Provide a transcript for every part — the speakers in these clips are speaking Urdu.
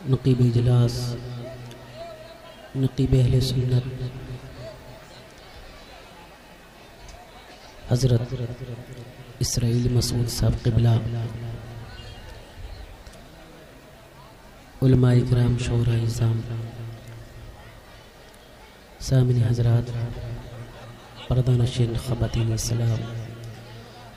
نقیب اجلاس نقیب اہل سنت حضرت اسرائیل مسعود صاحب قبلہ، علماء اکرام، شعراء عظام، سامعین حضرات، پردہ نشین خواتین السلام،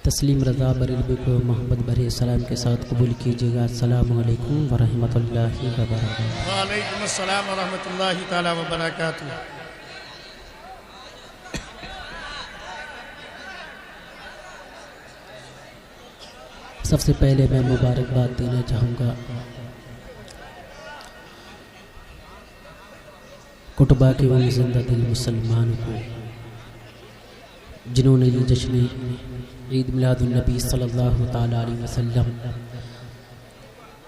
تسلیم رضا بریلوی کو محبت بھرے سلام کے ساتھ قبول کیجیے گا۔ السلام علیکم ورحمۃ اللہ وبرکاتہ۔ وعلیکم السلام ورحمۃ اللہ تعالی وبرکاتہ۔ سب سے پہلے میں مبارکباد دینا چاہوں گا کتبہ کے وہ زندہ دل مسلمانوں کو جنہوں نے یہ جشن عید میلاد النبی صلی اللہ تعالی علیہ وسلم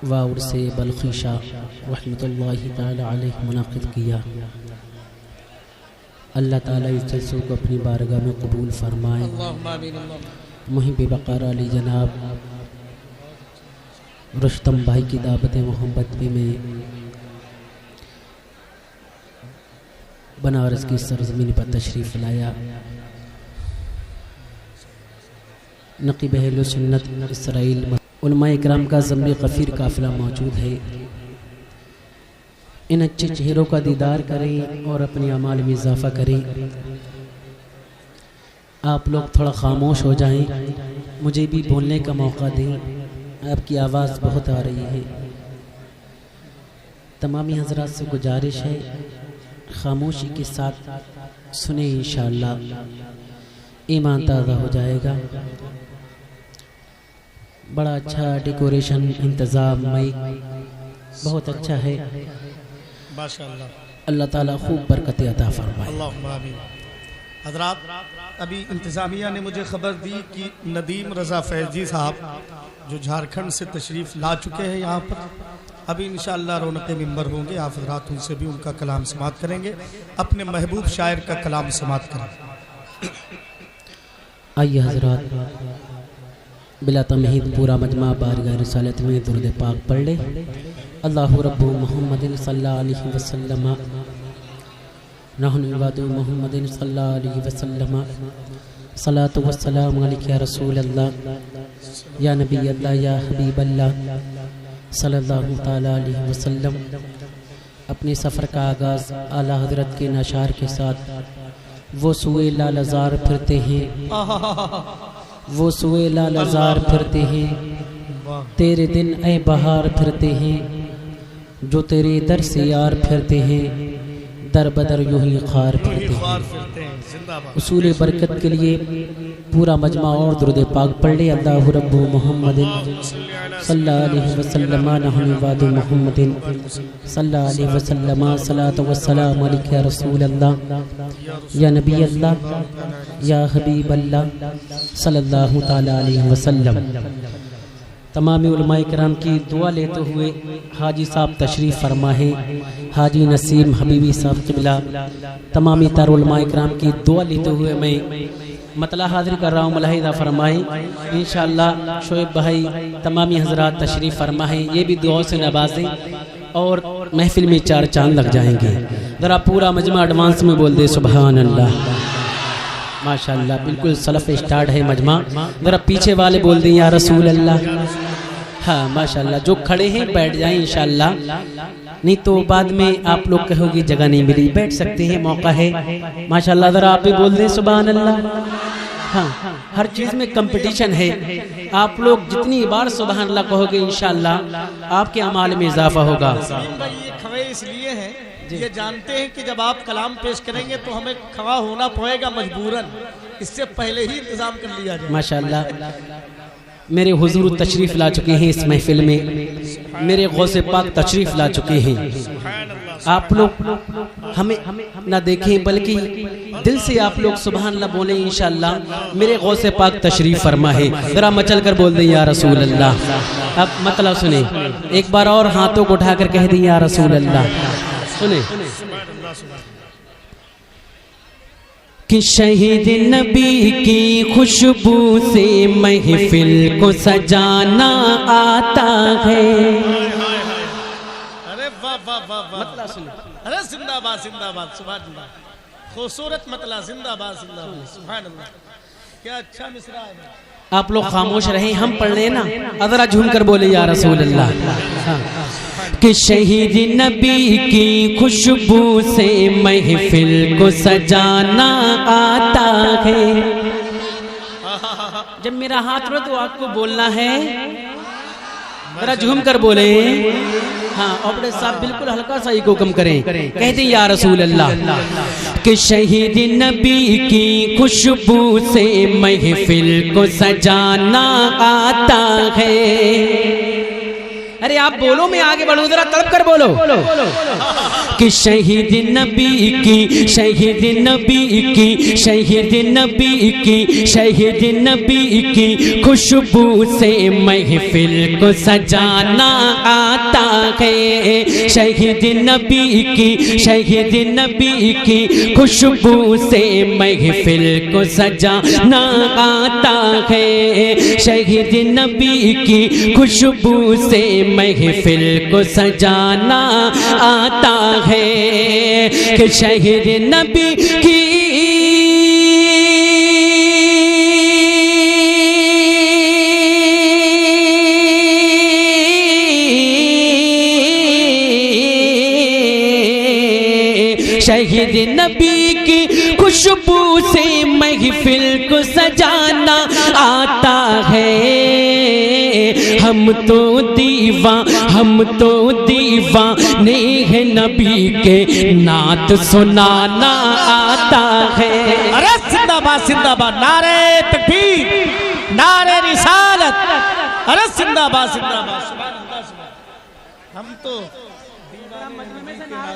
وعرس بلخی شاہ رحمۃ اللہ تعالی علیہ منعقد کیا۔ اللہ تعالیٰ اس جلسوں کو اپنی بارگاہ میں قبول فرمائے۔ اللہم آمین۔ محب بقار علی جناب رستم بھائی کی دعوت محبت بھی میں بنارس کی سرزمین پر تشریف لایا۔ نقیب اہل سنت اسرائیل علماء اکرام کا ضمن غفیر قافلہ موجود ہے۔ ان اچھے چہروں کا دیدار کریں اور اپنے اعمال میں اضافہ کریں۔ آپ لوگ تھوڑا خاموش ہو جائیں، مجھے بھی بولنے کا موقع دیں، آپ کی آواز بہت آ رہی ہے۔ تمامی حضرات سے گزارش ہے خاموشی کے ساتھ سنیں، انشاءاللہ ایمان تازہ ہو جائے گا۔ بڑا اچھا ڈیکوریشن، انتظام، مائک بہت اچھا ہے۔ ماشاءاللہ، اللہ تعالیٰ خوب برکت عطا فرمائے۔ اللہم آمین۔ حضرات، ابھی انتظامیہ نے مجھے خبر دی کہ ندیم رضا فیضی صاحب جو جھارکھنڈ سے تشریف لا چکے ہیں یہاں پر، ابھی انشاءاللہ رونق ممبر ہوں گے، آپ حضرات ان سے بھی ان کا کلام سماعت کریں گے، اپنے محبوب شاعر کا کلام سماعت کریں۔ آئیے حضرات، بلا تمہید پورا مجمع بارگاہ رسالت میں درود پاک پڑھ لے۔ اللہ رب محمد صلی اللہ علیہ وسلم، نحن عباد محمد صلی اللہ علیہ وسلم، صلاۃ والسلام علیک یا رسول اللہ، یا نبی اللہ، یا حبیب اللہ صلی اللہ تعالی علیہ وسلم۔ اپنے سفر کا آغاز اعلیٰ حضرت کے نشار کے ساتھ وہ سوئے لال ازار پھرتے ہیں، وہ سوئے لال ازار پھرتے ہیں، تیرے دن اے بہار پھرتے ہیں، جو تیرے در سے یار پھرتے ہیں، در بدر یوں ہی خار پھرتے ہیں۔ اصول برکت کے لیے پورا مجمع اور درود پاک پڑھ لے۔ اللہ رب محمد صلی اللہ علیہ وسلم، نحن عباد محمد صلی اللہ علیہ وسلم، صلاۃ والسلام علیک یا رسول اللہ، یا نبی اللہ، یا حبیب اللہ صلی اللہ تعالی علیہ وسلم۔ تمام علماء کرام کی دعا لیتے ہوئے حاجی صاحب تشریف فرما ہے، حاجی نسیم حبیبی صاحب قبلہ، تمامی تر علماء کرام کی دعا لیتے ہوئے میں مطلع حاضر کر رہا ہوں، ملاحظہ فرمائیں۔ انشاءاللہ شعیب بھائی، تمامی حضرات تشریف فرما ہے، یہ بھی دعاؤں سے نوازیں اور محفل میں چار چاند لگ جائیں گے۔ ذرا پورا مجمع ایڈوانس میں بول دے سبحان اللہ۔ ماشاءاللہ، بالکل سلف اسٹارٹ ہے مجمع، ذرا پیچھے والے بول دیں یا رسول اللہ۔ ہاں ماشاءاللہ، جو کھڑے ہیں بیٹھ جائیں انشاءاللہ، نہیں تو بعد میں آپ لوگ کہو گی جگہ نہیں ملی، بیٹھ سکتے ہیں، موقع ہے۔ ماشاءاللہ، ذرا آپ بھی بول دیں سبحان اللہ۔ ہاں، ہر چیز میں کمپٹیشن ہے، آپ لوگ جتنی بار سبحان اللہ کہو گے انشاءاللہ آپ کے اعمال میں اضافہ ہوگا۔ یہ کھوے اس لیے ہیں، یہ جانتے ہیں کہ جب آپ کلام پیش کریں گے تو ہمیں کھوا ہونا پڑے گا مجبوراً، اس سے پہلے ہی انتظام کر لیا جائے۔ ماشاءاللہ، میرے حضور تشریف لا چکے ہیں اس محفل میں، میرے غوث پاک تشریف لا چکے ہیں۔ آپ لوگ ہمیں نہ دیکھیں بلکہ دل سے آپ لوگ سبحان اللہ بولیں انشاءاللہ، میرے غوث پاک تشریف فرما ہے۔ ذرا مچل کر بول دیں یا رسول اللہ۔ اب مطلب سنیں، ایک بار اور ہاتھوں کو اٹھا کر کہہ دیں یا رسول اللہ۔ سنیں کہ شہید نبی کی خوشبو سے محفل کو سجانا آتا ہے، واہ واہ واہ واہ مطلع سنیں. ارے زندہ باد زندہ باد سبحان اللہ خوبصورت مطلع زندہ باد سبحان اللہ کیا اچھا مصرع ہے آپ لوگ خاموش رہیں ہم پڑھ لیں نا ذرا جھوم کر بولے یا رسول اللہ کہ شہید نبی کی خوشبو سے محفل کو سجانا آتا ہے. جب میرا ہاتھ رو تو آپ کو بولنا ہے ذرا جھوم کر بولے. ہاں عبد صاحب بالکل ہلکا سا ایکو کم کریں کہتے ہیں یا رسول اللہ کہ شہید نبی کی خوشبو سے محفل کو سجانا آتا ہے. ارے آپ بولو میں آگے بڑھوں ذرا تڑپ کر بولو کہ شہید نبی کی شہید نبی کی شہید نبی کی شہید نبی کی خوشبو سے محفل کو سجانا آتا ہے. شہید نبی کی شہید نبی کی خوشبو سے محفل کو سجانا آتا ہے. شہید نبی کی خوشبو سے محفل کو سجانا آتا ہے کہ شہید نبی کی شہید نبی کی خوشبو سے محفل کو سجانا آتا ہے. ہم تو دیوانے ہیں نبی کے نعت سنانا آتا ہے. ارے زندہ باد نعرہ تکبیر نعرہ رسالت ارے زندہ باد سبحان اللہ ہم تو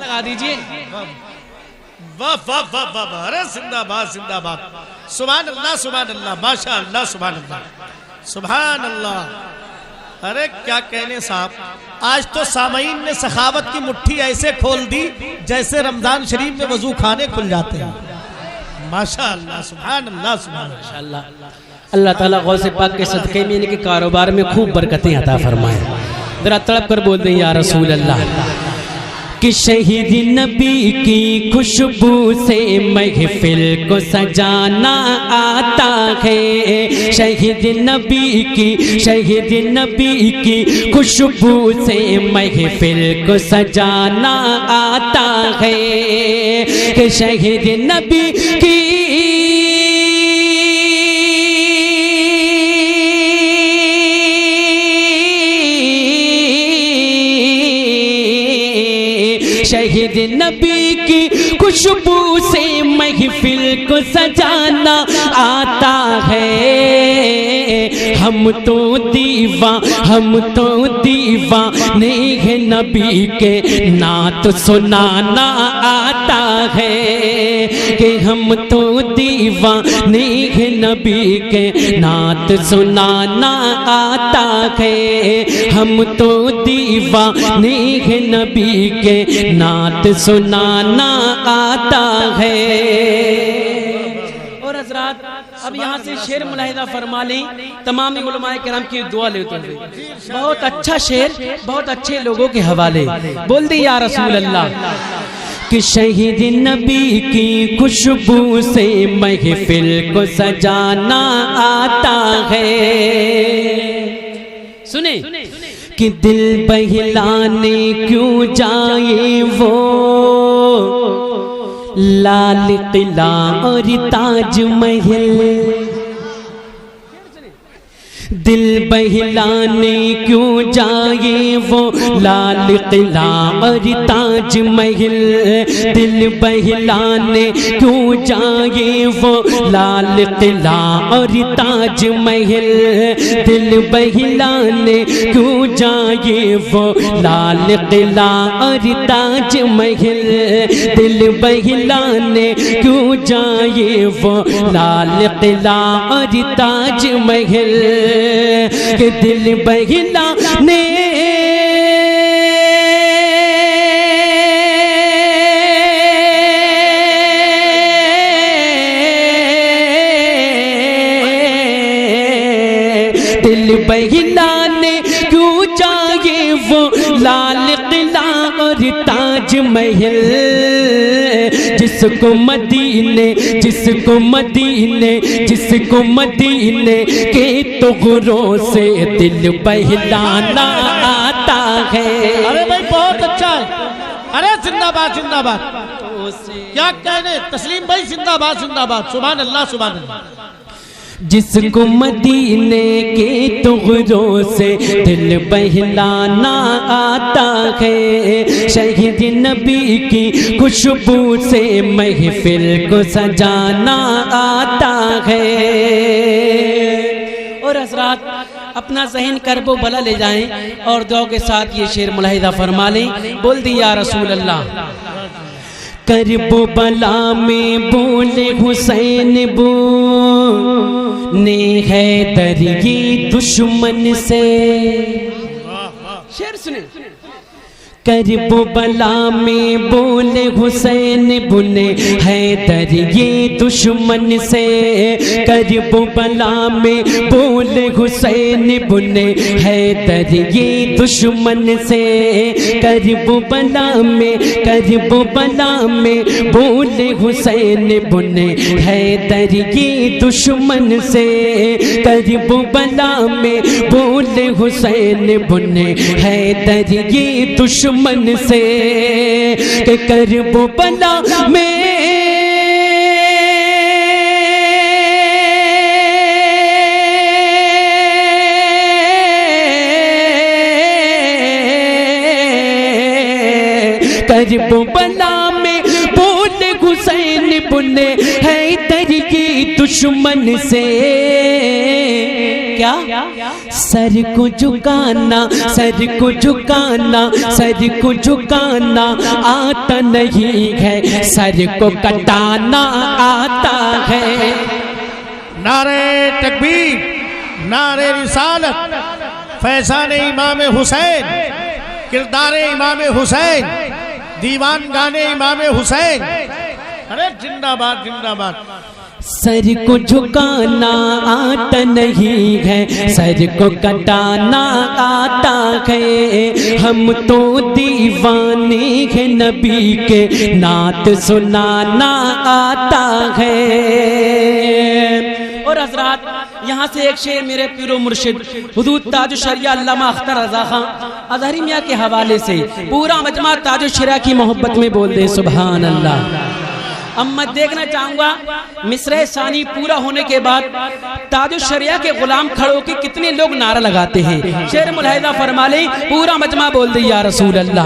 لگا دیجئے واہ واہ واہ واہ ارے زندہ باد سبحان اللہ ماشاء اللہ سبحان اللہ. ارے کیا کہنے صاحب آج تو سامعین نے سخاوت کی مٹھی ایسے کھول دی جیسے رمضان شریف میں وضو خانے کھل جاتے ہیں. ماشاء اللہ سبحان اللہ اللہ تعالیٰ غوث پاک کے صدقے میں ان کے کاروبار میں خوب برکتیں عطا فرمائے. ذرا تڑپ کر بول دیں یا رسول اللہ کہ شہید نبی کی خوشبو سے محفل کو سجانا آتا ہے. شہید نبی کی خوشبو سے محفل کو sajana aata hai کہ شہید نبی کی شہید نبی کی خوشبو سے محفل کو سجانا آتا ہے. ہم تو دیوانے ہیں نبی کے نعت سنانا آتا ہے کہ ہم تو دیوانے ہیں نبی کے نعت سنانا آتا ہے. ہم تو دیوانے ہیں نبی کے نعت سنانا آتا ہے. اور حضرات اب یہاں سے شعر ملاحظہ فرما لیں تمام علماء کرام کی دعا لیتے ہوئے. بہت اچھا شعر بہت اچھے لوگوں کے حوالے بول دی یا رسول اللہ کہ شہید نبی کی خوشبو سے محفل کو سجانا آتا ہے. سنیں کہ دل بہلانے کیوں جائے وہ لال قلعہ اور تاج محل. دل بہلانے کیوں جائے وہ لال قلعہ اور تاج محل. دل بہلانے کیوں جائے وہ لال قلعہ اور تاج محل. دل بہلانے کیوں جائے وہ لال قلعہ اور تاج محل. دل بہلانے کیوں جائے وہ لال قلعہ اور تاج محل کہ دل بہلانے دل بہلانے کیوں جائے وہ لال قلعہ اور تاج محل، جس کو مدینے کے طغروں سے دل بہلانا آتا ہے۔ ارے بھائی بہت اچھا ہے، ارے زندہ باد زندہ باد، کیا کہنے تسلیم بھائی، زندہ باد زندہ باد، سبحان اللہ سبحان اللہ۔ جس کو مدینے کے طغروں سے دل بہلانا آتا ہے، شہید نبی کی خوشبو سے محفل کو سجانا آتا ہے۔ اور حضرات اپنا ذہن کرب و بلا لے جائیں اور دعا کے ساتھ یہ شعر ملاحظہ فرما لیں۔ بول دی یا رسول اللہ۔ کرب و بلا میں بولے حسین بونے حیدر یہ دشمن سے، شعر سنیں۔ کرب و بلا میں بولے حسین بنے حیدر یہ دشمن سے، کرب و بلا میں بولے حسین بنے حیدر یہ دشمن سے، کرب و بلا میں بولے حسین بنے حیدر یہ دشمن سے، کرب و بلا میں بولے حسین بنے حیدر یہ دشمن سے، کہ کرب و بلا میں کرب و بلا میں بولے حسین بنے حیدر کی دشمن سے، کیا سر کو جھکانا آتا نہیں ہے، سر کو کٹانا آتا ہے۔ نعرہ تکبیر، نعرہ رسالت، فیضان امام حسین، کردار امام حسین، دیوان گانے امام حسین، ارے زندہ باد زندہ باد۔ سر کو جھکانا آتا نہیں ہے، سر کو کٹانا آتا ہے، ہم تو دیوانے ہیں نبی کے نعت سنانا آتا ہے۔ اور حضرات یہاں سے ایک شعر میرے پیر و مرشد حضور تاج الشریعہ علامہ اختر رضا خان اظہری میاں کے حوالے سے پورا مجمع تاج الشریعہ کی محبت میں بول دے سبحان اللہ۔ اب میں دیکھنا چاہوں گا مصرع ثانی پورا ہونے کے بعد تاج الشریعہ کے غلام کھڑوں کے کتنے لوگ نعرہ لگاتے ہیں۔ شعر ملاحظہ فرما لیں، پورا مجمع بول دے یا رسول اللہ۔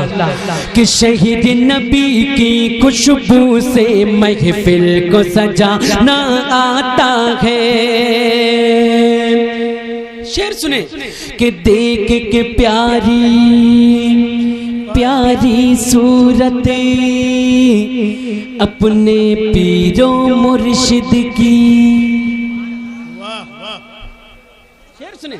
کہ شہید نبی کی خوشبو سے محفل کو سجانا آتا ہے، شعر سنیں۔ کہ دیکھ کے پیاری صورت اپنے پیر و مرشد کی، شعر سنیں۔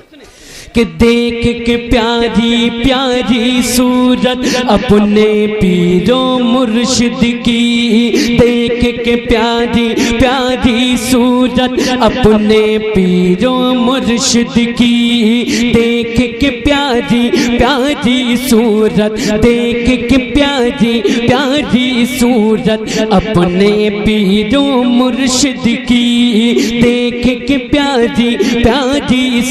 کہ دیکھ کے پیاری صورت اپنے پیر و مرشد کی، دیکھ کے پیاری صورت اپنے پیر و مرشد کی، دیکھ کے پیاری صورت، دیکھ کے پیاری صورت اپنے پیر و مرشد کی، دیکھ کے پیاری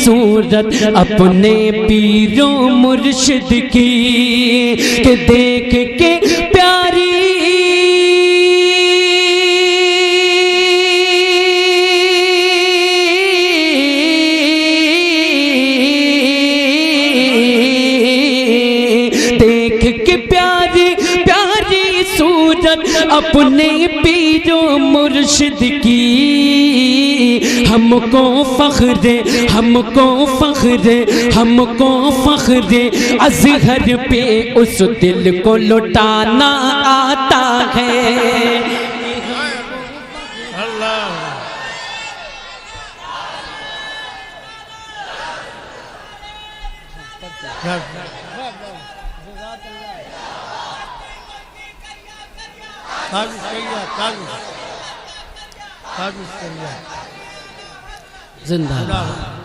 صورت اپنے پیر و مرشد کی، کہ دیکھ کے پیاری اپنے پیر و مرشد کی، ہم کو فخر اظہر پہ اس دل کو لٹانا آتا ہے۔ زندہ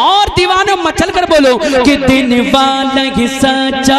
اور دیوانوں مچل کر بولو کہ دن والا ہی سچا،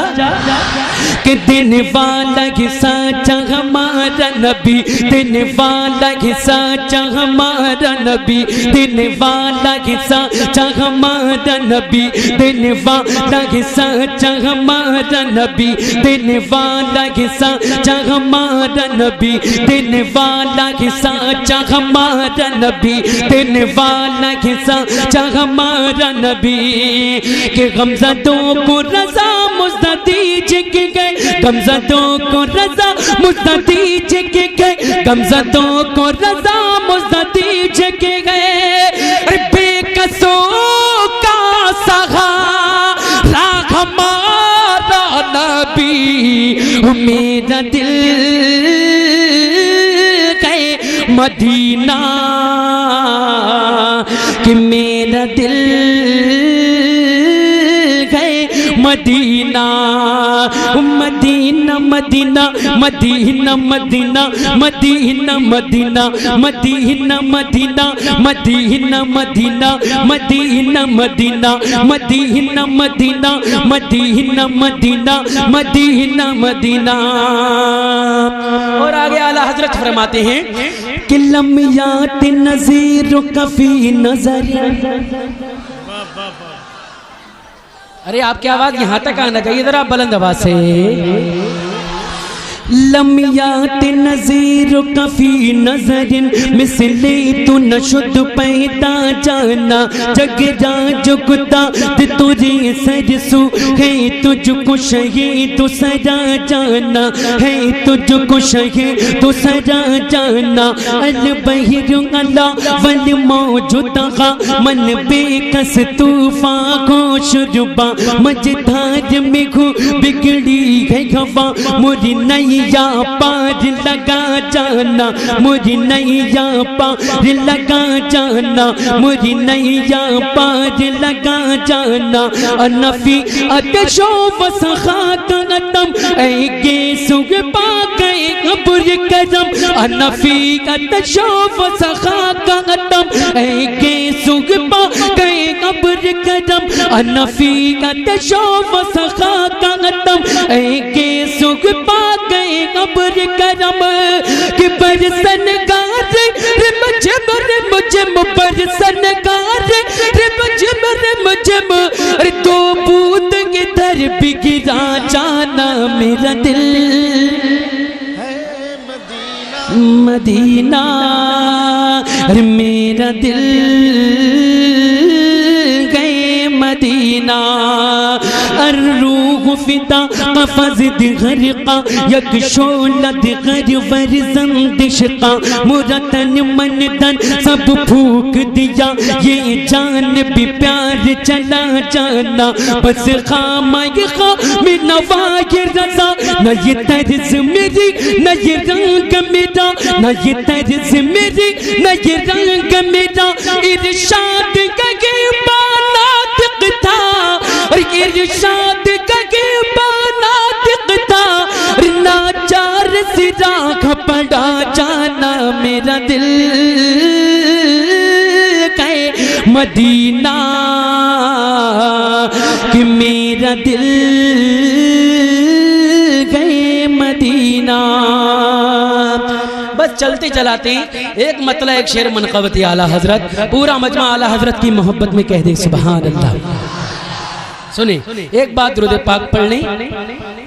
کہ دن والا ہی سچا ہمارا نبی، دن والا ہی سچا ہمارا نبی، دن والا ہی سچا ہمارا نبی، دن والا ہی سچا ہمارا نبی، دن والا ہی سچا ہمارا نبی، دن والا ہی سچا ہمارا نبی، دن والا ہی سچا ہمارا نبی، کہ غمزدوں کو رضا مزدیج کے گئے، غمزدوں کو رضا مزدیج کے گئے، غمزدوں کو رضا مزدیج کے گئے، بے قصوں کا سہارا ہمارا نبی، میرا دل گئے مدینہ، کہ میرا دل گئے مدینہ، مدینہ مدینہ مدینہ مدینہ مدینہ مدینہ مدینہ مدینہ مدینہ مدینہ مدینہ مدینہ مدینہ مدینہ مدینہ مدینہ مدینہ مدینہ۔ اور آگے اعلیٰ حضرت فرماتے ہیں کہ لمیات نظیر کفی نظر، ارے آپ کی آواز یہاں تک آنا چاہیے ذرا بلند آواز سے، لمیات نظیر کفی نظر مثلی تو نشد پیدا جانا، جگ جا جگتا تجھے سرسو ہے تجھ کو شہید تو سجا جانا، ہے تجھ کو شہید تو سجا جانا، البحر اللہ والموجودہ من بے کس طوفان کو شربا، مجدھار میں گھو بگڑی ہے ہوا، مجھ نیا پار لگا جانا، مجھ نیا پار لگا جانا، مجھ نیا پار لگا جانا، انفی اتشو وسخا کرم اے گیسو پاکے ابر کرم، انفی اتشو وسخا کرم اے گیسو پاکے ابر کرم، انفی اتشو وسخا کرم اے گیسو پاکے ابر کرم، کہ برسن گار رمجم رمجم برسن گار رمجم رمجم، تو بود کے در بگرا جانا میرا دل مدینہ، میرا دل گئے مدینہ، الروح فدا قفزد غرقا، یک شولد غرور زندشقا، مرتن مندن سب پھوک دیا، یہ جان بھی پیار چلا جانا، بس خامہ خام نواہ رضا، نہ یہ طرز میری نہ یہ رنگ میرا، نہ یہ طرز میری نہ یہ رنگ میرا، ارشاد کا گیبانا دقتا، ارشاد کا گیبانا دقتا، ناچار سراغ پڑا جانا میرا دل گئے مدینہ، کہ میرا دل گئے مدینہ۔ بس چلتے چلاتے ایک مطلع ایک شعر منقبت اعلیٰ حضرت، پورا مجمع اعلیٰ حضرت کی محبت میں کہہ دے سبحان اللہ۔ سنیں ایک بات درود پاک پڑھ لیں،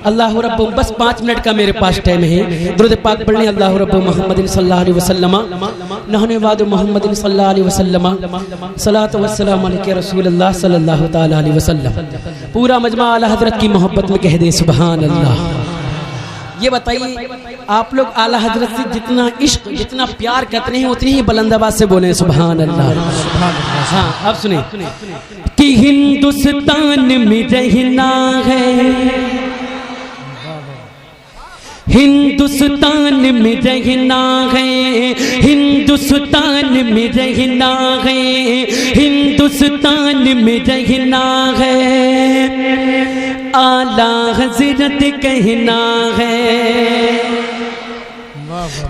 اللہ رب، بس 5 منٹ کا میرے پاس ٹائم ہے، درود پاک پڑھ لیں، اللہ رب محمد صلی اللہ علیہ وسلم، نحن وعد محمد صلی اللہ علیہ وسلم، صلاۃ والسلام علیہ رسول اللہ صلی اللہ تعالی علیہ وسلم۔ پورا مجمع اعلیٰ حضرت کی محبت میں کہہ دے سبحان اللہ۔ یہ بتائیے آپ لوگ اعلیٰ حضرت سے جتنا عشق جتنا پیار کرتے ہیں اتنی ہی بلند آواز سے بولیں سبحان اللہ۔ ہاں اب سنیں کہ ہندوستان میں رہنا ہے، ہندوستان میں رہنا ہے، ہندوستان میں رہنا ہے، ہندوستان میں رہنا ہے، اعلیٰ حضرت کہنا ہے،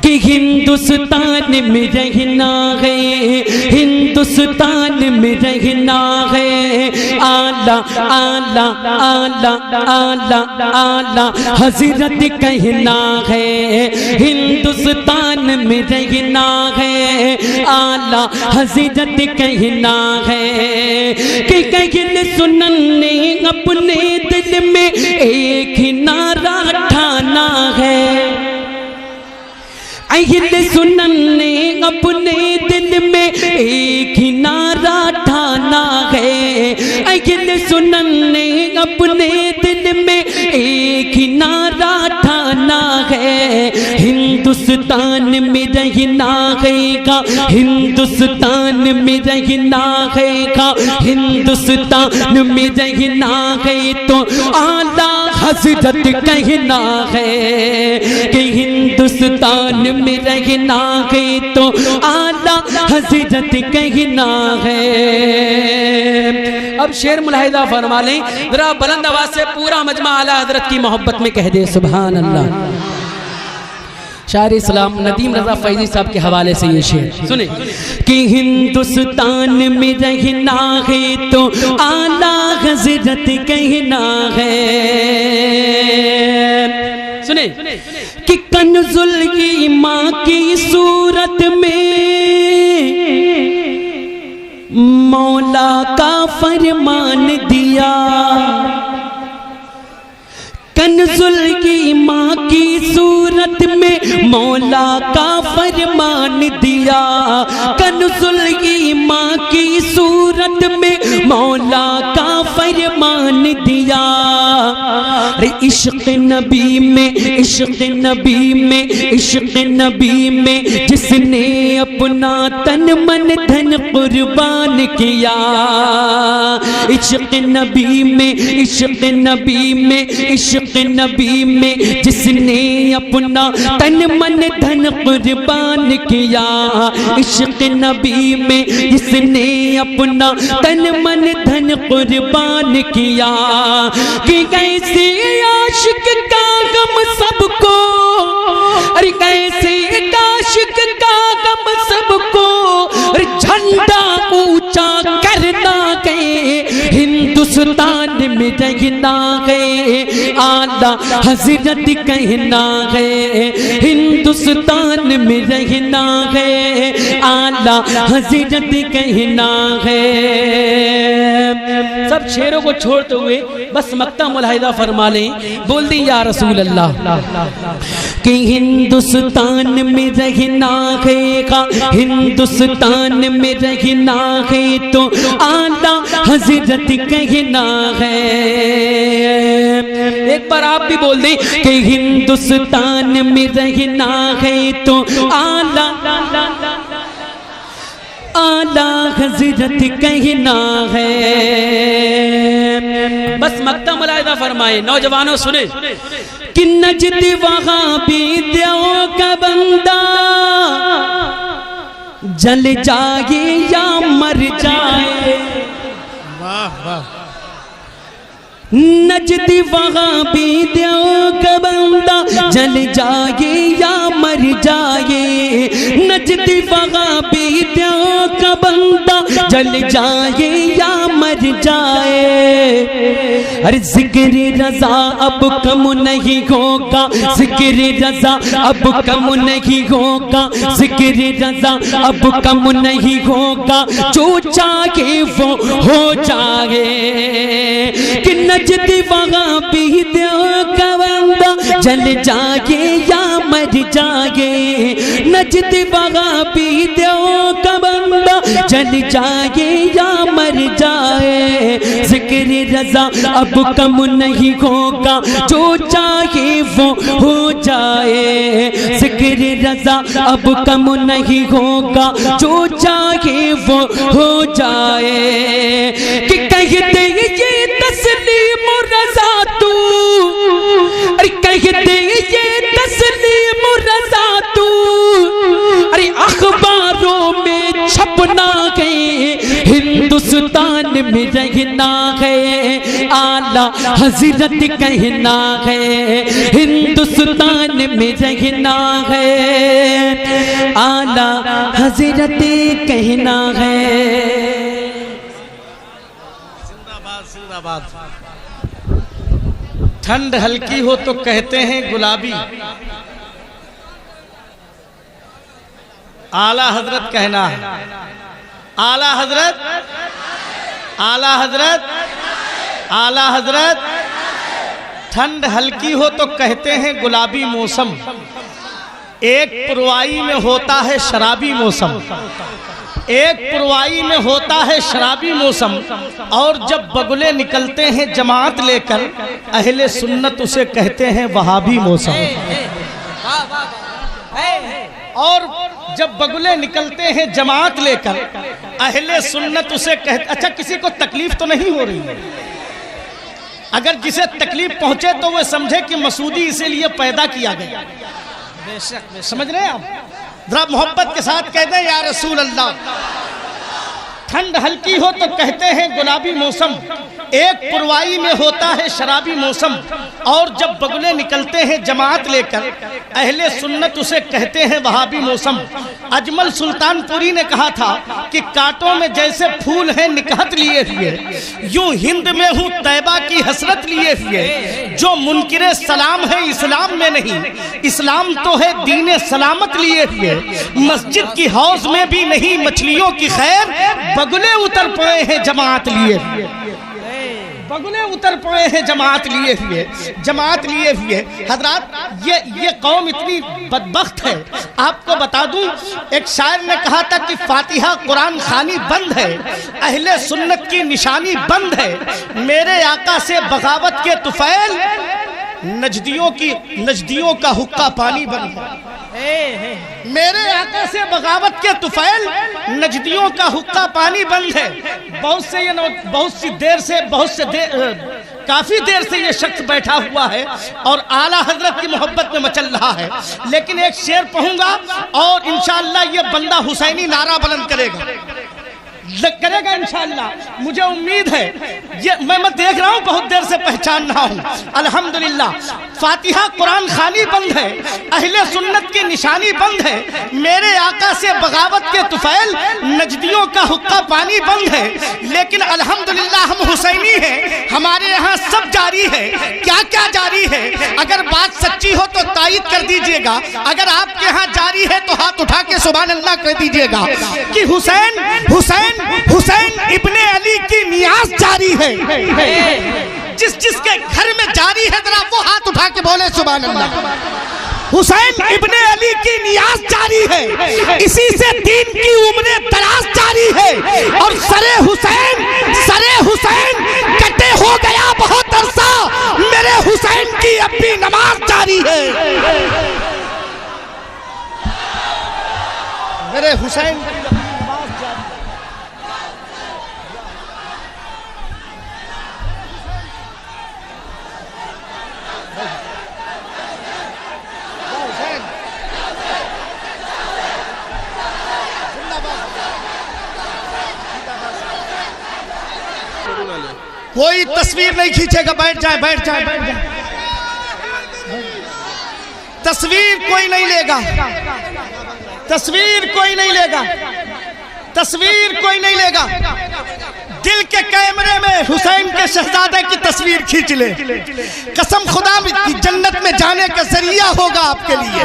کہ ہندوستان میں رہنا ہے، ہندوستان میں رہنا ہے، اعلیٰ اعلیٰ اعلیٰ اعلیٰ اعلیٰ حضرت کہنا ہے، ہندوستان میں رہنا ہے، اعلیٰ حضرت کہنا ہے، کہ کہن سنن نے اپنے دل میں ایک ہی نعرہ ٹھانا ہے، اہل سنن نے اپنے دل میں ایک ہی نعرہ ٹھانا ہے، اہل سنن نے اپنے دل میں ایک ہی نعرہ ٹھانا ہے، ہندوستان میں رہنا ہے گا، ہندوستان میں رہنا ہے گا، ہندوستان میں رہنا ہے تو اعلیٰ حضرت کہنا ہے، کہ ہندوستان میں رہنا ہے تو اعلیٰ حضرت کہنا ہے۔ اب شعر ملاحظہ فرما لیں، ذرا بلند آواز سے پورا مجمع اعلیٰ حضرت کی محبت میں کہہ دے سبحان اللہ۔ شاعر اسلام ندیم رضا فیضی صاحب کے حوالے سے یہ شعر سنیں، کہ ہندوستان میں رہنا ہے تو اعلیٰ حضرت کہنا ہے، سنیں، کہ کنز الایمان کی صورت میں مولا کا فرمان دیا، کنز الایمان کی صورت میں مولا کا فرمان دیا، کنز الایمان کی صورت میں مولا کا فرمان دیا، عشق نبی میں عشق نبی میں عشق نبی میں جس نے اپنا تن من دھن قربان کیا، عشق نبی میں عشق نبی میں عشق نبی میں جس نے اپنا تن من دھن قربان کیا، عشق نبی میں جس نے اپنا تن من دھن قربان کیا، کہ کیسے عاشق کا غم سب کو، ارے کیسے عاشق کا غم سب کو جھنڈا اونچا کرنا ہے، ہندوستان میں رہنا ہے، اعلیٰ حضرت کہنا ہے، ہندوستان میں رہنا ہے، اعلیٰ حضرت کہنا ہے۔ سب شعروں کو چھوڑتے ہوئے بس مقطع ملاحظہ فرما لیں، بول دیں یا رسول اللہ، کہ ہندوستان میں رہنا ہے گا، ہندوستان میں رہنا ہے تو اعلیٰ حضرت کہنا ہے۔ ایک بار آپ بھی بول دیں کہ ہندوستان میں رہنا ہے تو اعلیٰ حضرت کہنا ہے۔ بس مقطع ملاحظہ فرمائے، نوجوانوں سنیں، کہ نجد وہاں بھی دیو کا بندہ جل جائے یا مر جائے، نجد وہاں بھی دیو کا بندہ جل جائے یا مر جائے، نجد وہاں بھی دیو کا بندہ جل جائے یا مر جائے، ارے ذکر رضا اب کم نہیں ہوگا، ذکر رضا اب کم نہیں ہوگا، ذکر رضا اب کم نہیں ہوگا، جو چاہے وہ ہو جائے، کہ نجد وہاں بھی دیو کا بندہ جل جائے یا مر جائے، نجد وہاں بھی دیو کا بندہ جل جائے یا مر جائے، ذکر رضا اب کم نہیں ہوگا، جو چاہے وہ ہو جائے، ذکر رضا اب کم نہیں ہوگا، جو چاہے وہ ہو جائے، کہ کہتے یہ تسلیم رضا تو، ارے کہتے یہ تسلیم رضا تو، ارے اخباروں میں چھپنا ہے، ہندوستان میں رہنا ہے، اعلیٰ حضرت کہنا ہے، ہندوستان میں رہنا ہے، اعلیٰ حضرت کہنا ہے۔ زندہ باد زندہ باد۔ ٹھنڈ ہلکی ہو تو کہتے ہیں گلابی، اعلیٰ حضرت کہنا ہے، اعلیٰ حضرت، اعلیٰ حضرت، اعلیٰ حضرت۔ ٹھنڈ ہلکی ہو تو کہتے ہیں گلابی موسم، ایک پروائی میں ہوتا ہے شرابی موسم، ایک پروائی میں ہوتا ہے شرابی موسم، اور جب بگلے نکلتے ہیں جماعت لے کر اہل سنت اسے کہتے ہیں وہابی موسم۔ اور جب بگلے نکلتے ہیں جماعت لے کر اہل سنت اسے کہتے، اچھا کسی کو تکلیف تو نہیں ہو رہی ہے؟ اگر جسے تکلیف پہنچے تو وہ سمجھے کہ مسعودی اسی لیے پیدا کیا گیا۔ سمجھ رہے ہیں آپ؟ ذرا محبت کے ساتھ کہہ دیں یا رسول اللہ۔ ٹھنڈ ہلکی ہو تو کہتے ہیں گلابی موسم، ایک پروائی میں ہوتا ہے شرابی موسم، اور جب بگلے نکلتے ہیں جماعت لے کر اہل سنت اسے کہتے ہیں وہابی موسم۔ اجمل سلطان پوری نے کہا تھا کہ کانٹوں میں جیسے پھول ہیں نکہت لیے ہوئے، یوں ہند میں ہوں طیبہ کی حسرت لیے ہوئے، جو منکر سلام ہے اسلام میں نہیں، اسلام تو ہے دین سلامت لیے ہوئے، مسجد کی حوض میں بھی نہیں مچھلیوں کی خیر، بگلے اتر پڑے ہیں جماعت لیے ہوئے، بگلے اتر پڑے ہیں جماعت لیے ہوئے، جماعت لیے ہوئے۔ حضرات یہ قوم اتنی بدبخت ہے، آپ کو بتا دوں ایک شاعر نے کہا تھا کہ فاتحہ قرآن خوانی بند ہے، اہل سنت کی نشانی بند ہے، میرے آقا سے بغاوت کے طفیل نجدیوں کا حقہ پانی بند ہے، میرے آقا سے بغاوت کے طفیل نجدیوں کا حقہ پانی بند ہے۔ کافی دیر سے یہ شخص بیٹھا ہوا ہے اور اعلیٰ حضرت کی محبت میں مچل رہا ہے، لیکن ایک شعر پڑھوں گا اور انشاءاللہ یہ بندہ حسینی نعرہ بلند کرے گا انشاءاللہ، مجھے امید ہے۔ میں دیکھ رہا ہوں بہت دیر سے پہچان رہا ہوں، الحمدللہ۔ فاتحہ قرآن خوانی بند ہے، اہل سنت کی نشانی بند ہے، میرے آقا سے بغاوت کے طفیل نجدیوں کا حقہ پانی بند ہے، لیکن الحمدللہ ہم حسینی ہیں، ہمارے یہاں سب جاری ہے۔ کیا کیا جاری ہے؟ اگر بات سچی ہو تو تائید کر دیجئے گا، اگر آپ کے ہاں جاری ہے تو ہاتھ اٹھا کے سبحان اللہ کر دیجئے گا کہ حسین ابن علی کی نیاز جاری ہے۔ جس کے گھر میں جاری ہے ذرا وہ ہاتھ اٹھا کے بولے سبحان اللہ۔ حسین ابن علی کی نیاز جاری ہے، اسی سے دین کی عمر دراز جاری ہے، اور سر حسین کٹے ہو گیا بہت عرصہ، میرے حسین کی اب بھی نماز جاری ہے، میرے حسین کوئی تصویر نہیں کھینچے گا، بیٹھ جائے۔ تصویر کوئی نہیں لے گا، تصویر کوئی نہیں لے گا۔ دل کے کیمرے میں حسین کے شہزادے کی تصویر کھینچ لے، قسم خدا کی جنت میں جانے کا ذریعہ ہوگا آپ کے لیے۔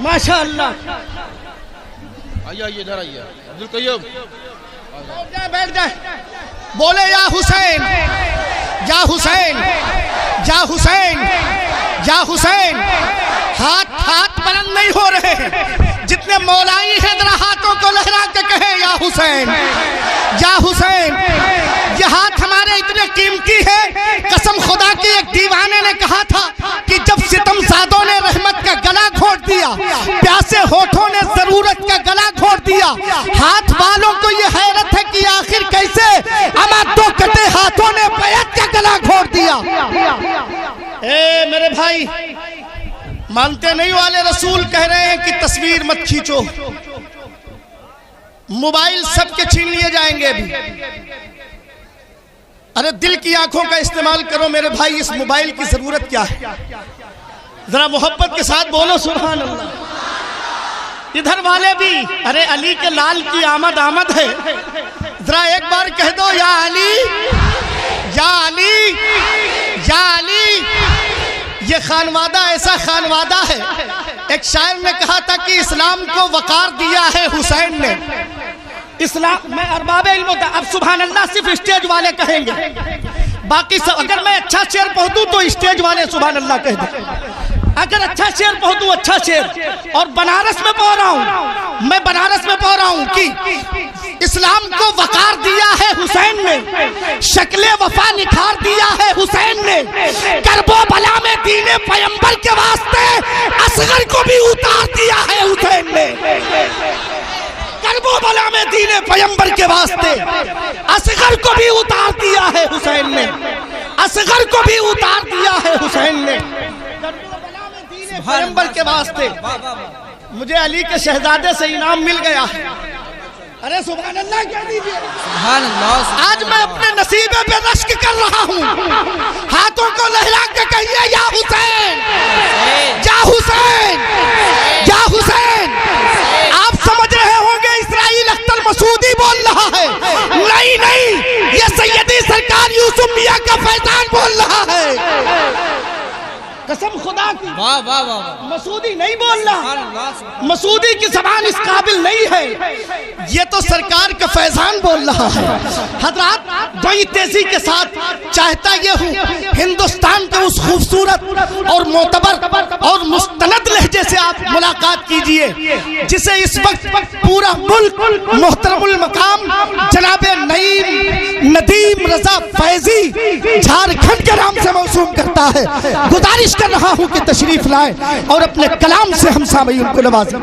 ماشاءاللہ آئیے ادھر آئیے عبدالقیوم، بیٹھ جائے، بولے یا حسین یا حسین یا حسین یا حسین۔ ہاتھ بلند نہیں ہو رہے ہیں، جتنے مولائی ہیں ذرا ہاتھوں کو لہرا کے کہیں یا حسین یا حسین۔ یہ ہاتھ ہمارے اتنے قیمتی ہے، قسم خدا کی ایک دیوانے نے کہا تھا کہ جب ستم سادوں نے رحمت کا گلا گھونٹ دیا، پیاسے ہونٹوں نے ضرورت کا گلا گھونٹ دیا، ہاتھ والوں کو یہ حیرت ہے کہ آخر کیسے اما دو کٹے ہاتھوں نے بیعت کا گلا گھونٹ دیا۔ اے میرے بھائی، مانتے نہیں والے رسول کہہ رہے ہیں کہ تصویر مت کھینچو، موبائل سب کے چھین لیے جائیں گے ابھی۔ ارے دل کی آنکھوں کا استعمال کرو میرے بھائی، اس موبائل کی ضرورت کیا ہے؟ ذرا محبت کے ساتھ بولو سبحان اللہ. ادھر والے بھی ارے علی کے لال کی آمد آمد ہے. ذرا ایک بار کہہ دو یا علی یا علی یا علی. یہ خانوادہ ایسا خانوادہ ہے. ایک شاعر نے کہا تھا کہ اسلام کو وقار دیا ہے حسین نے. اسلام میں ارباب علم ہوتا. اب سبحان اللہ صرف اسٹیج والے کہیں گے, باقی سب اگر میں اچھا شعر پڑھ دوں تو اسٹیج والے سبحان اللہ کہہ دیں. اگر اچھا شعر پڑھ دوں اچھا شعر. اور بنارس میں پڑھ رہا ہوں, میں بنارس میں پڑھ رہا ہوں کہ اسلام کو وقار دیا ہے حسین نے, شکل وفا نکھار دیا ہے حسین نے, کرب و بلا میں دین پیمبر کے واسطے اصغر کو بھی اتار دیا ہے حسین نے. کرب و بلا میں دین پیمبر کے واسطے اصغر کو بھی اتار دیا ہے حسین نے, اصغر کو بھی اتار دیا ہے حسین نے. پیغمبر کے واسطے مجھے علی کے شہزادے سے انعام مل گیا. ارے سبحان اللہ کہہ دیجئے. سبحان اللہ. آج میں اپنے نصیبے پہ رشک کر رہا ہوں. ہاتھوں کو لہرا کے کہیے یا حسین یا حسین یا حسین. آپ سمجھ رہے ہوں گے اسرائیل اختر مسعودی بول رہا ہے. نہیں نہیں, یہ سیدی سرکار یوسف میاں کا فیضان بول رہا ہے. قسم خدا کی واہ واہ واہ. مسعودی نہیں بول رہا. مسعودی کی زبان اس قابل نہیں ہے. یہ تو سرکار کا فیضان بول رہا ہے. حضرات بڑی تیزی کے ساتھ چاہتا یہ ہوں ہندوستان کے اس خوبصورت اور معتبر اور مستند لہجے سے آپ ملاقات کیجئے جسے اس وقت پورا ملک محترم المقام جناب نعیم ندیم رضا فیضی جھارکھنڈ کے نام سے موسوم کرتا ہے. گزارش کر رہا ہوں کہ تشریف لائیں اور اپنے کلام سے ہم سامعین کو نوازیں.